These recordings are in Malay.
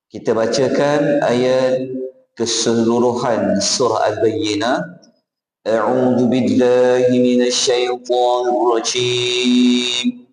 Kita bacakan ayat keseluruhan surah Al-Bayyinah. A'udzu billahi minasy syaithanir rajim.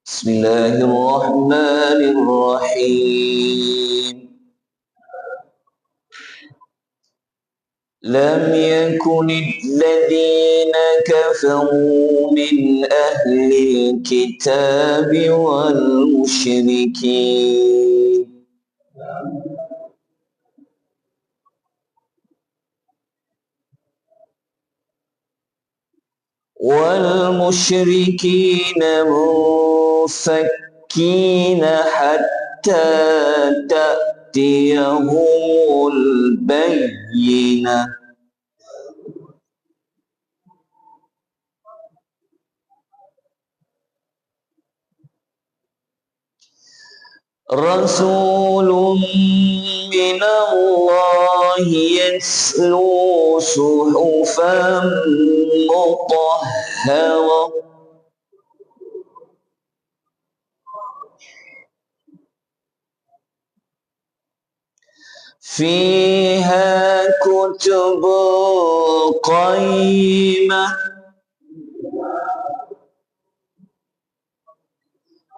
Bismillahirrahmanirrahim. لم يكن الذين كفروا من أهل الكتاب والمشركين منفكين حتى تأتيهم البينة رسول من الله يتلو صحفا مطهرة فيها كتب قيمة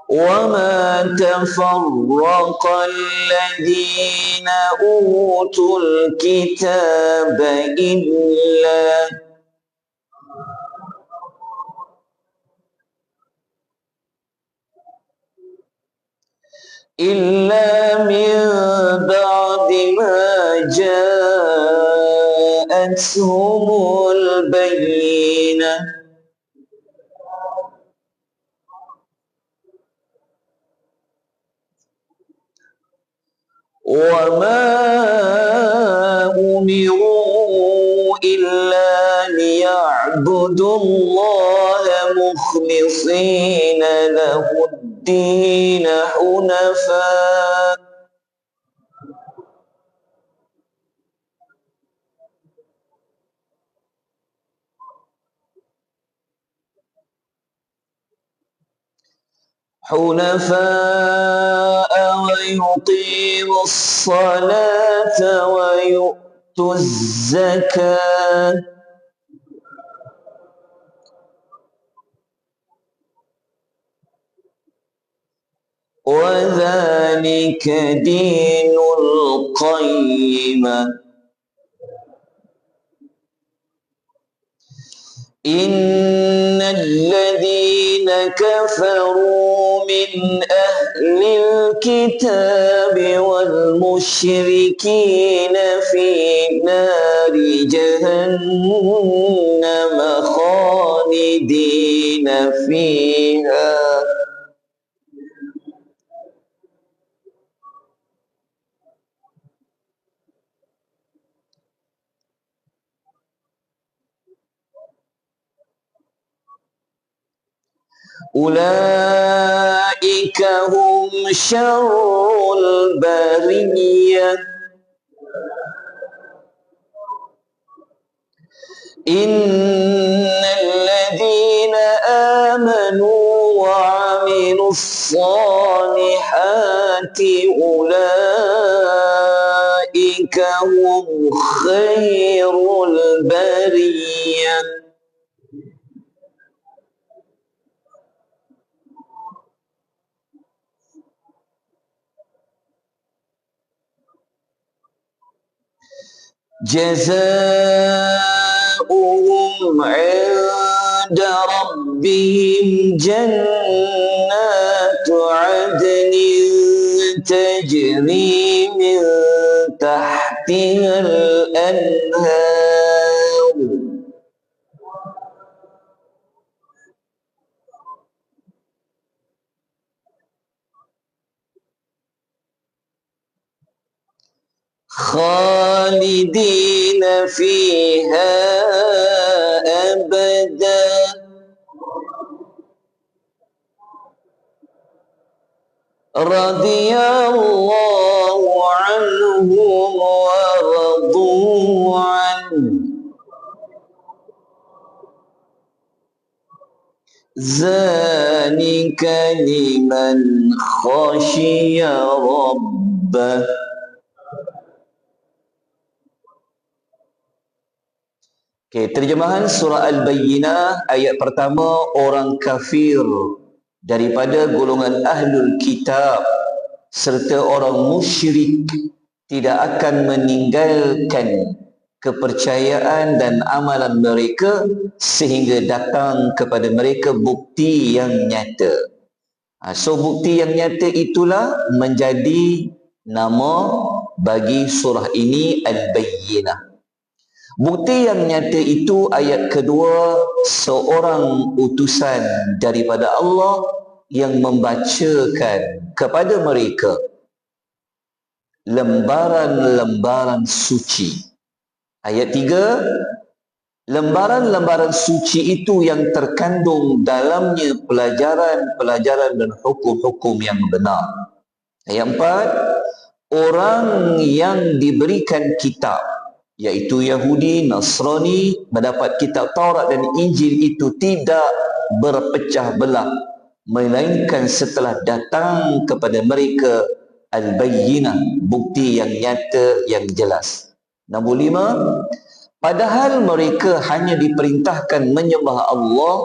وما تفرق الذين أوتوا الكتاب إلا من بعد ما جاءتهم البينة وما أمروا إلا ليعبدوا الله مخلصين له الدين حنفاء ويقيموا الصلاة ويؤتوا الزكاة وذلك دين القيمة إن الذين كفروا من أهل الكتاب والمشركين في نار جهنم خالدين فيها أولئك هم شر البرية إن الذين آمنوا وعملوا الصالحات أولئك هم خير البرية جزاؤهم عند ربهم جنات عدن تجري من تحتها الأنهار خالدين فيها أبدا رضي الله عنهم ورضوا عنه Zalika liman khashiya rabbah. Okay, terjemahan surah Al-Bayyinah ayat pertama, orang kafir daripada golongan ahlul kitab serta orang musyrik tidak akan meninggalkan kepercayaan dan amalan mereka sehingga datang kepada mereka bukti yang nyata. So bukti yang nyata itulah menjadi nama bagi surah ini, Al-Bayyinah. Bukti yang nyata itu ayat kedua, seorang utusan daripada Allah yang membacakan kepada mereka lembaran-lembaran suci. Ayat 3, lembaran-lembaran suci itu yang terkandung dalamnya pelajaran-pelajaran dan hukum-hukum yang benar. Ayat 4, orang yang diberikan kitab, iaitu Yahudi, Nasrani, mendapat kitab Taurat dan Injil itu tidak berpecah belah, melainkan setelah datang kepada mereka Al-Bayyinah, bukti yang nyata, yang jelas. Nombor 5, padahal mereka hanya diperintahkan menyembah Allah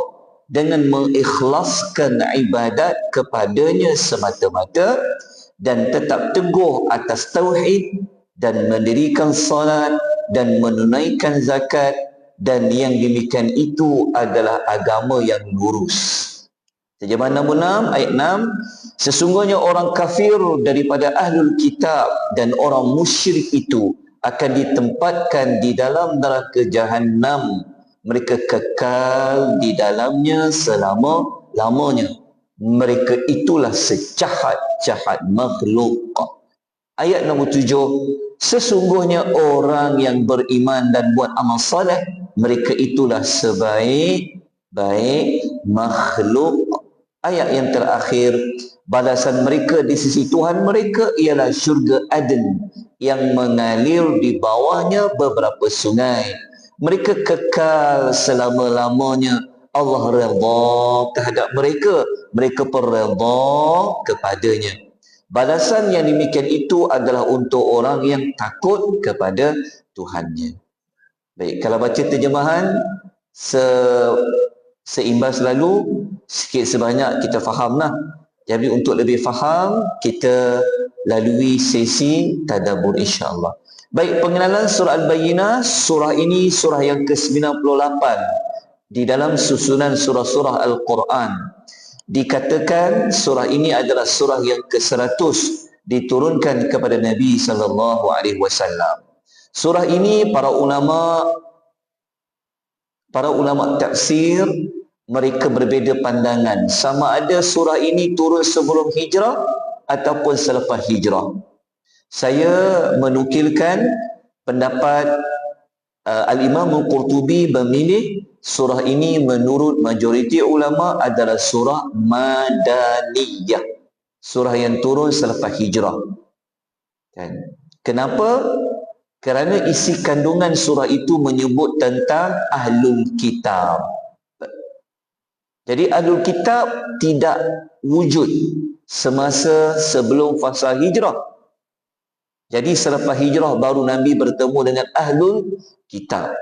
dengan mengikhlaskan ibadat kepadanya semata-mata dan tetap teguh atas tauhid dan mendirikan salat dan menunaikan zakat, dan yang demikian itu adalah agama yang lurus. Terjemahan nombor 6, ayat 6, sesungguhnya orang kafir daripada ahlul kitab dan orang musyrik itu akan ditempatkan di dalam neraka Jahannam, mereka kekal di dalamnya selama-lamanya. Mereka itulah sejahat-jahat makhluk. Ayat nombor 7, sesungguhnya orang yang beriman dan buat amal saleh, mereka itulah sebaik-baik makhluk. Ayat yang terakhir, balasan mereka di sisi Tuhan mereka ialah syurga Aden yang mengalir di bawahnya beberapa sungai. Mereka kekal selama-lamanya. Allah redha terhadap mereka, mereka pun redha kepadanya. Balasan yang demikian itu adalah untuk orang yang takut kepada Tuhannya. Baik, kalau baca terjemahan seimbas lalu, sikit sebanyak kita fahamlah. Jadi untuk lebih faham, kita lalui sesi tadabbur insya-Allah. Baik, pengenalan surah Al-Bayyinah. Surah ini surah yang ke-98 di dalam susunan surah-surah Al-Quran. Dikatakan surah ini adalah surah yang ke-100 diturunkan kepada Nabi sallallahu alaihi wasallam. Surah ini para ulama tafsir mereka berbeza pandangan sama ada surah ini turun sebelum hijrah ataupun selepas hijrah. Saya menukilkan pendapat Al-Imam Al-Qurtubi memilih surah ini menurut majoriti ulama adalah surah Madaniyah, surah yang turun selepas hijrah. Kenapa? Kerana isi kandungan surah itu menyebut tentang Ahlul Kitab. Jadi Ahlul Kitab tidak wujud semasa sebelum fasa hijrah. Jadi selepas hijrah baru Nabi bertemu dengan Ahlul Kitab.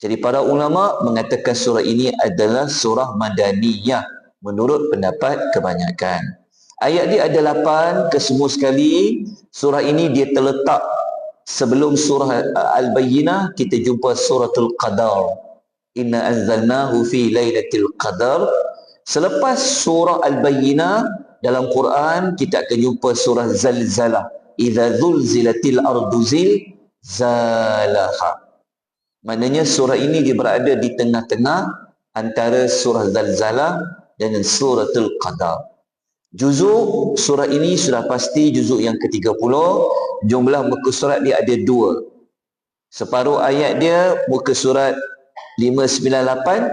Jadi para ulama mengatakan surah ini adalah surah Madaniyah menurut pendapat kebanyakan. Ayat dia ada 8, kesemua sekali. Surah ini dia terletak sebelum surah Al-Bayyinah. Kita jumpa suratul Qadar. Inna anzalnahu fi lailatul qadar. Selepas surah Al-Bayyinah dalam Quran kita akan jumpa surah Zalzalah. Idza zulzilatil ardu zilzalaha. Maknanya surah ini dia berada di tengah-tengah antara surah Zalzalah dan suratul Qadar. Juzuk surah ini sudah pasti juzuk yang ke-30. Jumlah muka surat dia ada 2. Separuh ayat dia muka surat 598,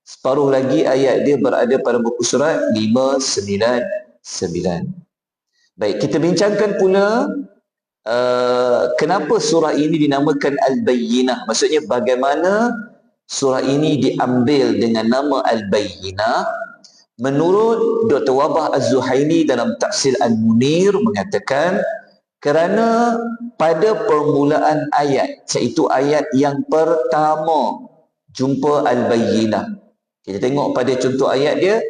separuh lagi ayat dia berada pada muka surat 599. Baik, kita bincangkan pula kenapa surah ini dinamakan Al-Bayyinah. Maksudnya bagaimana surah ini diambil dengan nama Al-Bayyinah. Menurut Dr. Wabah Az-Zuhaili dalam Tafsir Al-Munir mengatakan, kerana pada permulaan ayat, iaitu ayat yang pertama jumpa Al-Bayyinah. Kita tengok pada contoh ayat dia,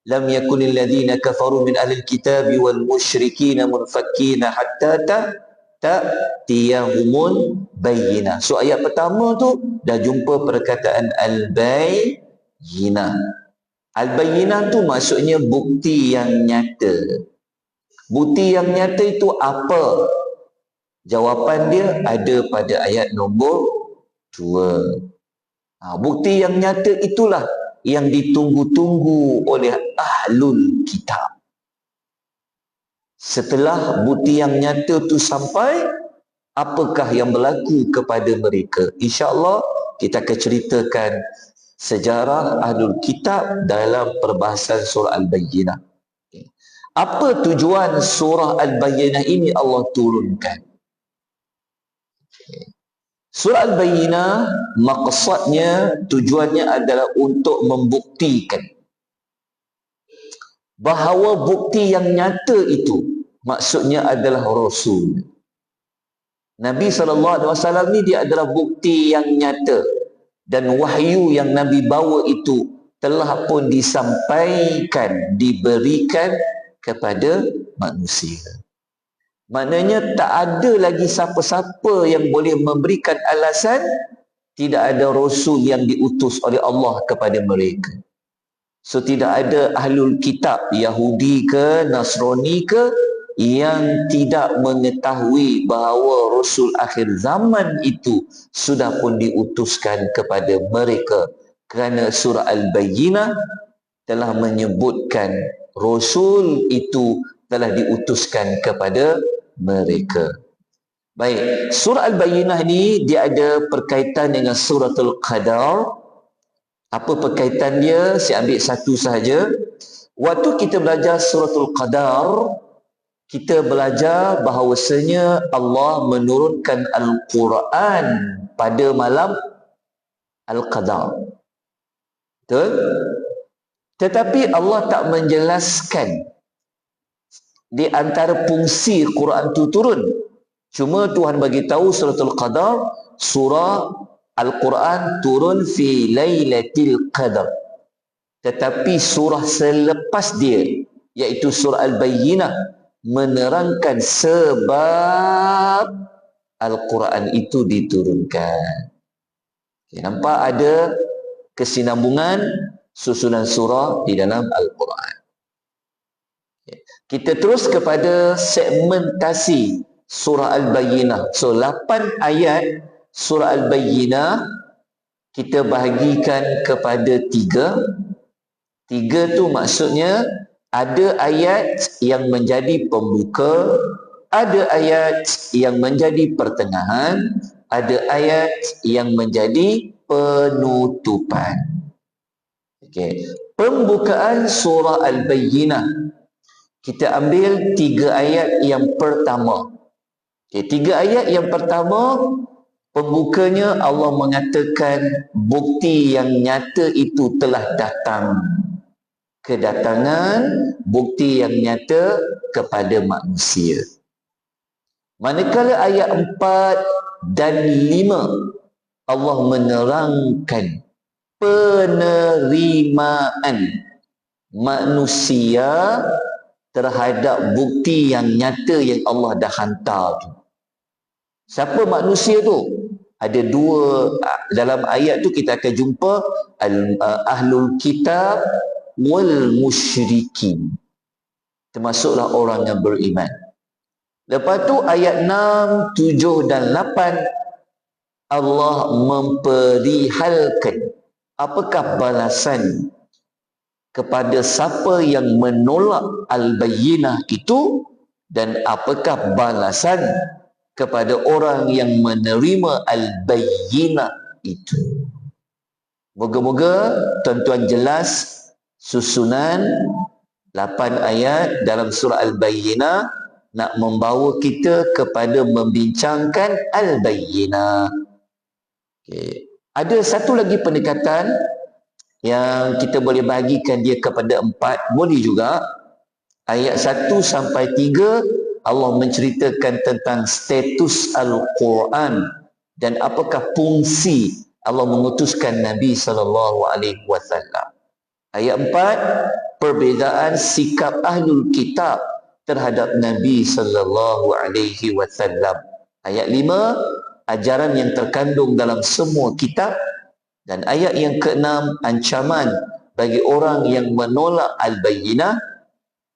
lam yakunil ladzina kafaru min ahlil kitabi wal musyrikina munfakkina hatta ta'tiyahumul bayyinah. So ayat pertama tu dah jumpa perkataan Al-Bayyinah. Al-Bayyinah tu maksudnya bukti yang nyata. Bukti yang nyata itu apa? Jawapan dia ada pada ayat nombor 2. Bukti yang nyata itulah yang ditunggu-tunggu oleh ahlul kitab. Setelah bukti yang nyata tu sampai, apakah yang berlaku kepada mereka? InsyaAllah kita akan ceritakan sejarah ahlul kitab dalam perbahasan surah Al-Bayyinah. Apa tujuan surah Al-Bayyinah ini Allah turunkan? Surah Al-Bayyinah maksudnya, tujuannya adalah untuk membuktikan bahawa bukti yang nyata itu maksudnya adalah Rasul. Nabi SAW ni dia adalah bukti yang nyata, dan wahyu yang Nabi bawa itu telah pun disampaikan, diberikan kepada manusia. Maknanya tak ada lagi siapa-siapa yang boleh memberikan alasan tidak ada Rasul yang diutus oleh Allah kepada mereka. So tidak ada ahlul kitab, Yahudi ke, Nasrani ke, yang tidak mengetahui bahawa Rasul akhir zaman itu sudah pun diutuskan kepada mereka. Kerana surah Al-Bayyinah telah menyebutkan Rasul itu telah diutuskan kepada mereka. Baik, surah Al-Bayyinah ni dia ada perkaitan dengan suratul Qadar. Apa perkaitan dia? Saya ambil satu sahaja. Waktu kita belajar suratul Qadar, kita belajar bahawasanya Allah menurunkan Al-Quran pada malam Al-Qadar. Betul? Tetapi Allah tak menjelaskan di antara fungsi Quran itu turun. Cuma Tuhan bagi tahu suratul Qadar, surah Al-Quran turun fi Lailatul Qadar. Tetapi surah selepas dia, iaitu surah Al-Bayyinah, menerangkan sebab Al-Quran itu diturunkan. Okay, nampak ada kesinambungan susunan surah di dalam Al-Quran. Okay. Kita terus kepada segmentasi surah Al-Bayyinah. So 8 ayat surah Al-Bayyinah kita bahagikan kepada 3. 3 tu maksudnya ada ayat yang menjadi pembuka, ada ayat yang menjadi pertengahan, ada ayat yang menjadi penutupan. Okey, pembukaan surah Al-Bayyinah kita ambil 3 ayat yang pertama. Okey, 3 ayat yang pertama pembukanya Allah mengatakan bukti yang nyata itu telah datang. Kedatangan bukti yang nyata kepada manusia. Manakala ayat 4 dan 5 Allah menerangkan penerimaan manusia terhadap bukti yang nyata yang Allah dah hantar tu. Siapa manusia tu? Ada 2 dalam ayat tu kita akan jumpa ahlul kitab wal musyrikin, termasuklah orang yang beriman. Lepas tu ayat 6, 7 dan 8 Allah memperihalkan apakah balasan kepada siapa yang menolak Al-Bayyinah itu, dan apakah balasan kepada orang yang menerima Al-Bayyinah itu. Moga-moga tuan-tuan jelas susunan 8 ayat dalam surah Al-Bayyinah nak membawa kita kepada membincangkan Al-Bayyinah. Okay. Ada satu lagi pendekatan yang kita boleh bagikan dia kepada 4, boleh juga. Ayat 1 sampai 3 Allah menceritakan tentang status Al-Quran dan apakah fungsi Allah mengutuskan Nabi SAW. Ayat 4, perbezaan sikap ahlul kitab terhadap Nabi SAW. Ayat 5, ajaran yang terkandung dalam semua kitab. Dan ayat yang ke-6, ancaman bagi orang yang menolak Al-Bayyinah.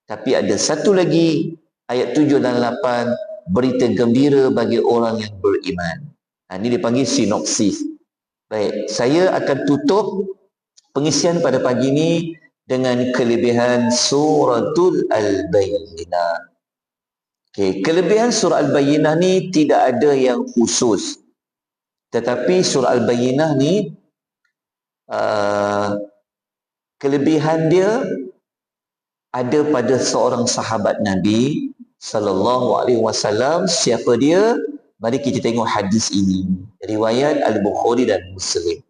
Tapi ada satu lagi, ayat 7 dan 8, berita gembira bagi orang yang beriman. Ini dipanggil sinopsis. Baik, saya akan tutup pengisian pada pagi ini dengan kelebihan suratul Al-Bayyinah. Okay, kelebihan surah Al-Bayyinah ni tidak ada yang khusus. Tetapi surah Al-Bayyinah ni kelebihan dia ada pada seorang sahabat Nabi sallallahu alaihi wasallam. Siapa dia? Mari kita tengok hadis ini. Riwayat Al-Bukhari dan Muslim.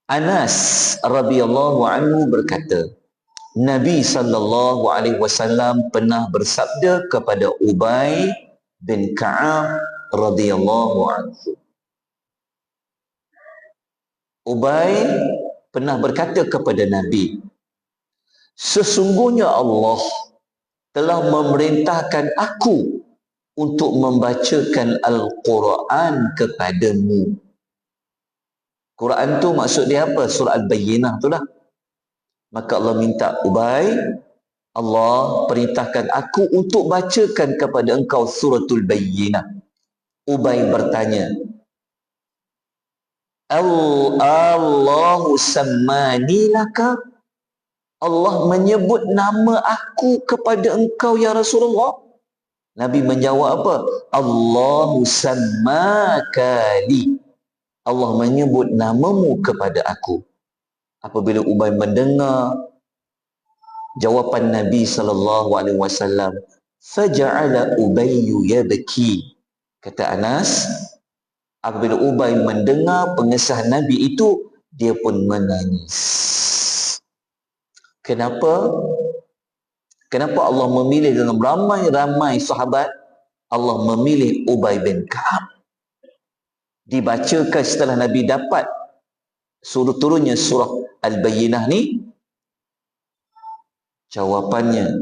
Anas radhiyallahu anhu berkata, Nabi sallallahu alaihi wasallam pernah bersabda kepada Ubay bin Ka'ab radhiyallahu anhu. Ubay pernah berkata kepada Nabi, sesungguhnya Allah telah memerintahkan aku untuk membacakan Al-Quran kepadamu. Quran tu maksud dia apa? Surah Al-Bayyinah tu lah. Maka Allah minta Ubay, Allah perintahkan aku untuk bacakan kepada engkau suratul Bayyinah. Ubay bertanya, Allahu sammani laka? Allah menyebut nama aku kepada engkau ya Rasulullah? Nabi menjawab apa? Allahu sammakali. Allah menyebut namamu kepada aku. Apabila Ubay mendengar jawapan Nabi SAW, faja'ala Ubayyu yabki. Kata Anas, apabila Ubay mendengar pengesahan Nabi itu, dia pun menangis. Kenapa? Kenapa Allah memilih dalam ramai-ramai sahabat, Allah memilih Ubay bin Ka'ab? Dibacakan setelah Nabi dapat suruh turunnya surah Al-Bayyinah ni, jawapannya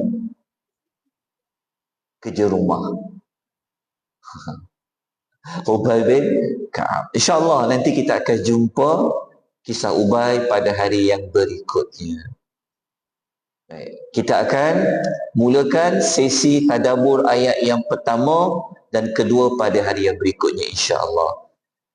kerja rumah. Ubay bin Ka'ab. InsyaAllah nanti kita akan jumpa kisah Ubay pada hari yang berikutnya. Baik. Kita akan mulakan sesi tadabbur ayat yang pertama dan kedua pada hari yang berikutnya insya-Allah.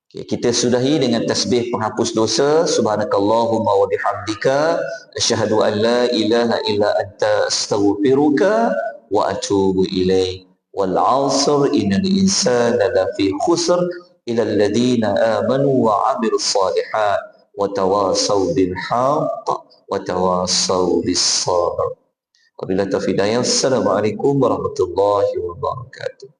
Okay, kita sudahi dengan tasbih penghapus dosa. Subhanakallahumma wa bihamdika asyhadu an la ilaha illa anta astaghfiruka wa atubu ilaik. Wal 'asr innal insana lafi khusr illa alladhina amanu wa 'amilus shalihat wa tawassaw bil haqq wa tawassaw bis sabr. Wabillahi taufiq. Assalamualaikum warahmatullahi wabarakatuh.